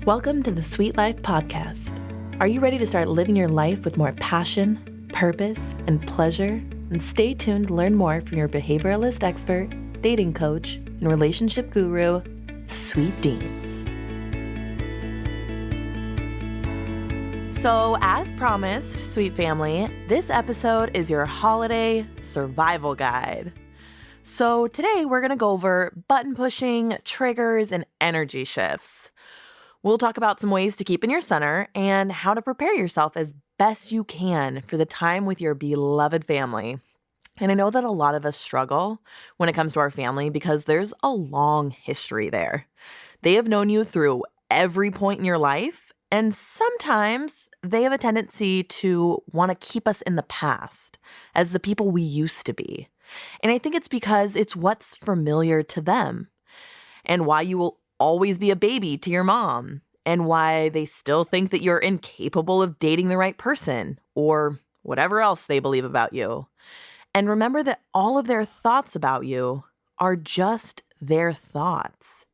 Welcome to the Sweet Life Podcast. Are you ready to start living your life with more passion, purpose, and pleasure? And stay tuned to learn more from your behavioralist expert, dating coach, and relationship guru, Sweet Deans. So, as promised, sweet family, this episode is your holiday survival guide. So today we're going to go over button pushing, triggers, and energy shifts. We'll talk about some ways to keep in your center and how to prepare yourself as best you can for the time with your beloved family. And I know that a lot of us struggle when it comes to our family because there's a long history there. They have known you through every point in your life, and sometimes they have a tendency to want to keep us in the past as the people we used to be. And I think it's because it's what's familiar to them and why you will always be a baby to your mom and why they still think that you're incapable of dating the right person or whatever else they believe about you. And remember that all of their thoughts about you are just their thoughts.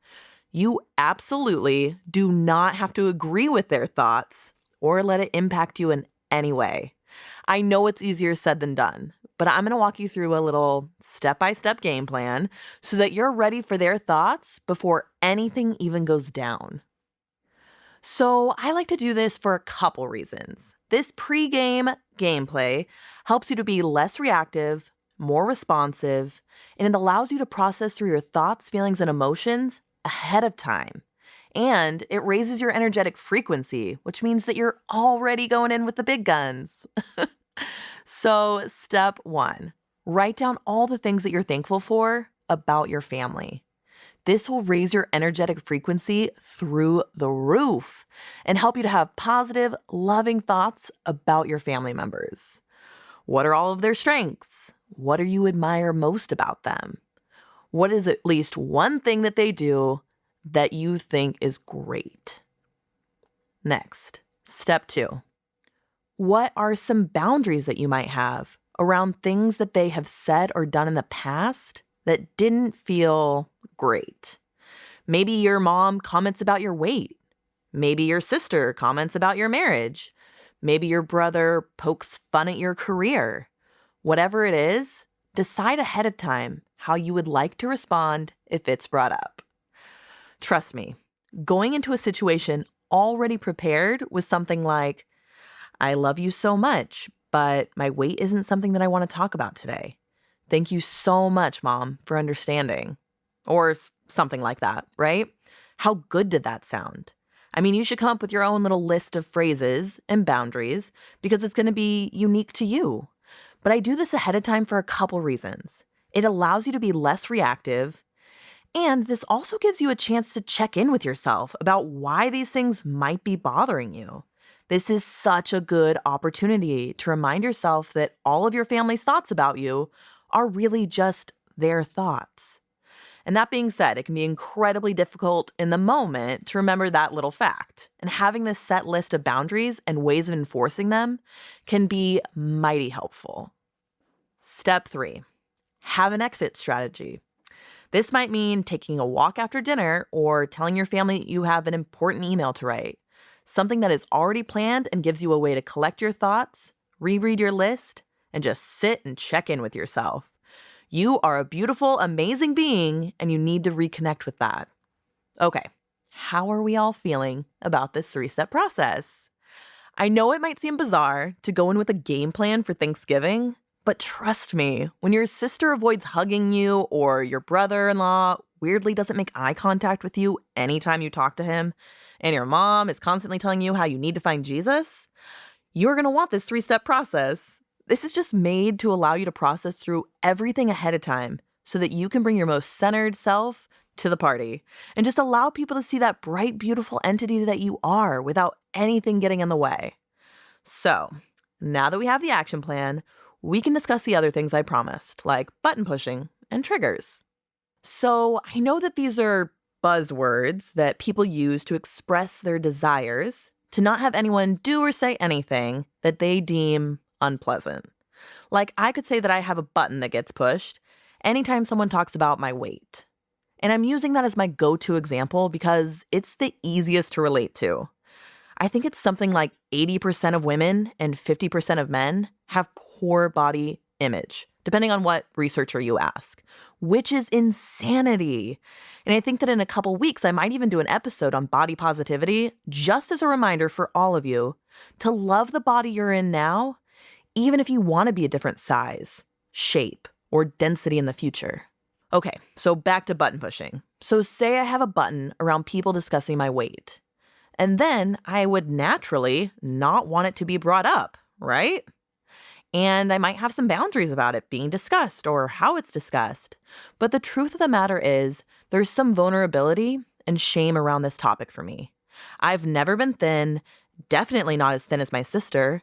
You absolutely do not have to agree with their thoughts or let it impact you in any way. I know it's easier said than done, but I'm going to walk you through a little step-by-step game plan so that you're ready for their thoughts before anything even goes down. So I like to do this for a couple reasons. This pre-game gameplay helps you to be less reactive, more responsive, and it allows you to process through your thoughts, feelings, and emotions ahead of time. And it raises your energetic frequency, which means that you're already going in with the big guns. So, step 1, write down all the things that you're thankful for about your family. This will raise your energetic frequency through the roof and help you to have positive, loving thoughts about your family members. What are all of their strengths? What do you admire most about them? What is at least one thing that they do that you think is great? Next, step 2. What are some boundaries that you might have around things that they have said or done in the past that didn't feel great? Maybe your mom comments about your weight. Maybe your sister comments about your marriage. Maybe your brother pokes fun at your career. Whatever it is, decide ahead of time how you would like to respond if it's brought up. Trust me, going into a situation already prepared with something like, I love you so much, but my weight isn't something that I want to talk about today. Thank you so much, Mom, for understanding. Or something like that, right? How good did that sound? I mean, you should come up with your own little list of phrases and boundaries because it's going to be unique to you. But I do this ahead of time for a couple reasons. It allows you to be less reactive, and this also gives you a chance to check in with yourself about why these things might be bothering you. This is such a good opportunity to remind yourself that all of your family's thoughts about you are really just their thoughts. And that being said, it can be incredibly difficult in the moment to remember that little fact. And having this set list of boundaries and ways of enforcing them can be mighty helpful. Step 3, have an exit strategy. This might mean taking a walk after dinner or telling your family you have an important email to write. Something that is already planned and gives you a way to collect your thoughts, reread your list, and just sit and check in with yourself. You are a beautiful, amazing being, and you need to reconnect with that. Okay, how are we all feeling about this 3-step process? I know it might seem bizarre to go in with a game plan for Thanksgiving, but trust me, when your sister avoids hugging you or your brother-in-law weirdly doesn't make eye contact with you anytime you talk to him, and your mom is constantly telling you how you need to find Jesus, you're going to want this 3-step process. This is just made to allow you to process through everything ahead of time so that you can bring your most centered self to the party and just allow people to see that bright, beautiful entity that you are without anything getting in the way. So, now that we have the action plan, we can discuss the other things I promised, like button pushing and triggers. So, I know that these are buzzwords that people use to express their desires to not have anyone do or say anything that they deem unpleasant. Like, I could say that I have a button that gets pushed anytime someone talks about my weight. And I'm using that as my go-to example because it's the easiest to relate to. I think it's something like 80% of women and 50% of men have poor body image, depending on what researcher you ask, which is insanity. And I think that in a couple weeks, I might even do an episode on body positivity, just as a reminder for all of you to love the body you're in now, even if you want to be a different size, shape, or density in the future. Okay, so back to button pushing. So say I have a button around people discussing my weight. And then I would naturally not want it to be brought up, right? And I might have some boundaries about it being discussed or how it's discussed. But the truth of the matter is, there's some vulnerability and shame around this topic for me. I've never been thin, definitely not as thin as my sister.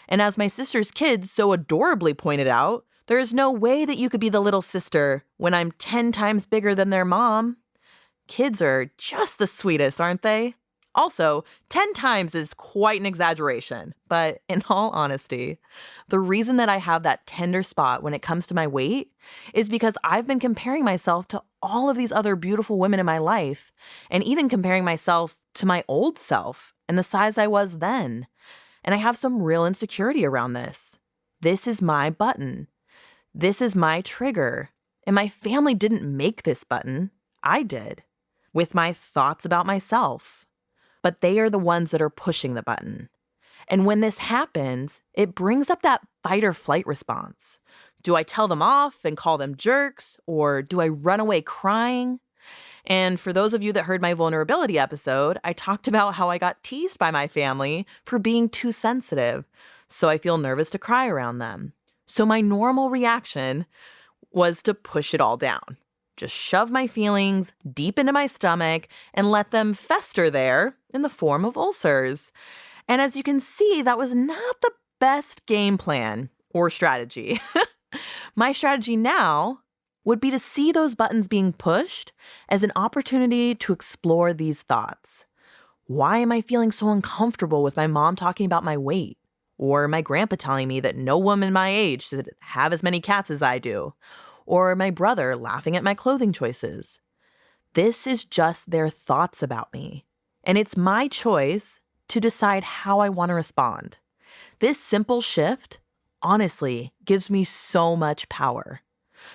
And as my sister's kids so adorably pointed out, there is no way that you could be the little sister when I'm 10 times bigger than their mom. Kids are just the sweetest, aren't they? Also, 10 times is quite an exaggeration, but in all honesty, the reason that I have that tender spot when it comes to my weight is because I've been comparing myself to all of these other beautiful women in my life, and even comparing myself to my old self and the size I was then. And I have some real insecurity around this. This is my button. This is my trigger. And my family didn't make this button. I did, with my thoughts about myself. But they are the ones that are pushing the button. And when this happens, it brings up that fight or flight response. Do I tell them off and call them jerks, or do I run away crying? And for those of you that heard my vulnerability episode, I talked about how I got teased by my family for being too sensitive, so I feel nervous to cry around them. So my normal reaction was to push it all down. Just shove my feelings deep into my stomach and let them fester there in the form of ulcers. And as you can see, that was not the best game plan or strategy. My strategy now would be to see those buttons being pushed as an opportunity to explore these thoughts. Why am I feeling so uncomfortable with my mom talking about my weight? Or my grandpa telling me that no woman my age should have as many cats as I do? Or my brother laughing at my clothing choices? This is just their thoughts about me. And it's my choice to decide how I want to respond. This simple shift, honestly, gives me so much power.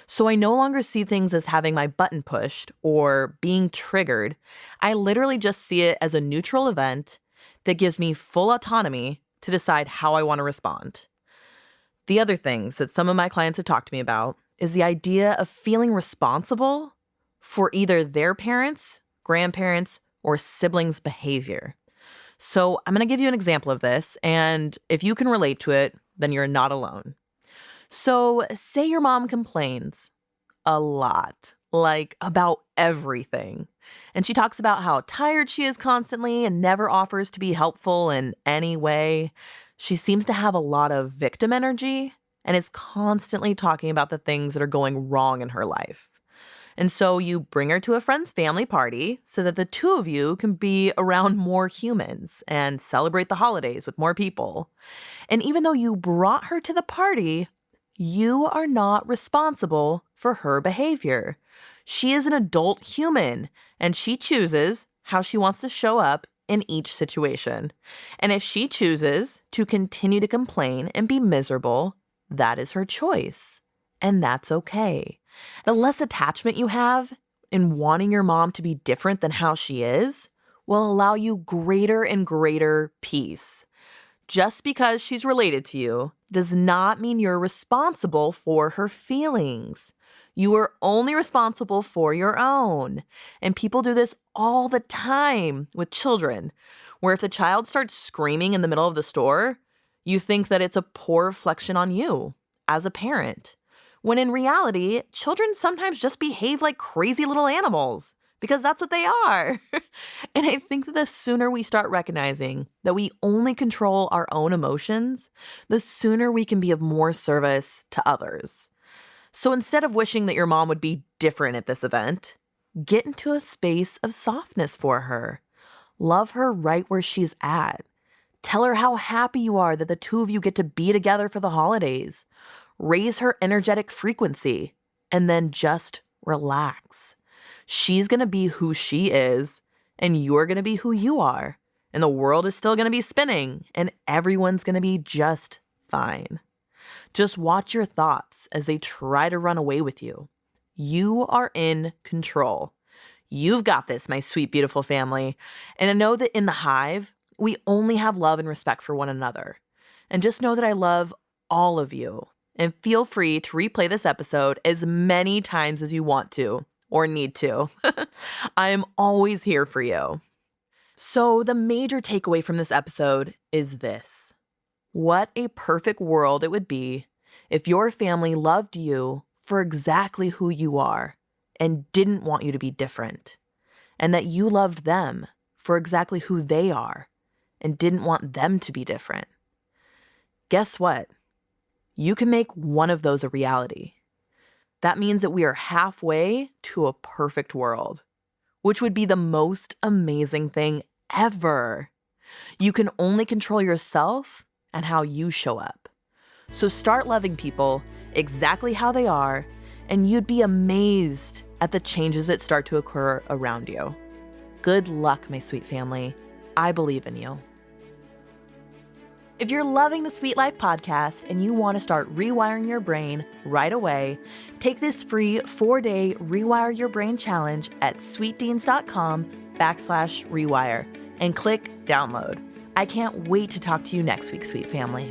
So I no longer see things as having my button pushed or being triggered. I literally just see it as a neutral event that gives me full autonomy to decide how I want to respond. The other things that some of my clients have talked to me about is the idea of feeling responsible for either their parents, grandparents, or siblings' behavior. So I'm going to give you an example of this, and if you can relate to it, then you're not alone. So say your mom complains a lot, like about everything. And she talks about how tired she is constantly and never offers to be helpful in any way. She seems to have a lot of victim energy and is constantly talking about the things that are going wrong in her life. And so you bring her to a friend's family party so that the two of you can be around more humans and celebrate the holidays with more people. And even though you brought her to the party, you are not responsible for her behavior. She is an adult human, and she chooses how she wants to show up in each situation. And if she chooses to continue to complain and be miserable, that is her choice. And that's okay. The less attachment you have in wanting your mom to be different than how she is will allow you greater and greater peace. Just because she's related to you does not mean you're responsible for her feelings. You are only responsible for your own. And people do this all the time with children, where if the child starts screaming in the middle of the store, you think that it's a poor reflection on you as a parent. When in reality, children sometimes just behave like crazy little animals because that's what they are. And I think that the sooner we start recognizing that we only control our own emotions, the sooner we can be of more service to others. So instead of wishing that your mom would be different at this event, get into a space of softness for her. Love her right where she's at. Tell her how happy you are that the two of you get to be together for the holidays. Raise her energetic frequency, and then just relax. She's going to be who she is, and you're going to be who you are. And the world is still going to be spinning, and everyone's going to be just fine. Just watch your thoughts as they try to run away with you. You are in control. You've got this, my sweet, beautiful family. And I know that in the Hive, we only have love and respect for one another. And just know that I love all of you. And feel free to replay this episode as many times as you want to or need to. I am always here for you. So the major takeaway from this episode is this. What a perfect world it would be if your family loved you for exactly who you are and didn't want you to be different, and that you loved them for exactly who they are and didn't want them to be different. Guess what? You can make one of those a reality. That means that we are halfway to a perfect world, which would be the most amazing thing ever. You can only control yourself and how you show up. So start loving people exactly how they are, and you'd be amazed at the changes that start to occur around you. Good luck, my sweet family. I believe in you. If you're loving the Sweet Life podcast and you want to start rewiring your brain right away, take this free 4-day Rewire Your Brain challenge at sweetdeans.com/rewire and click download. I can't wait to talk to you next week, sweet family.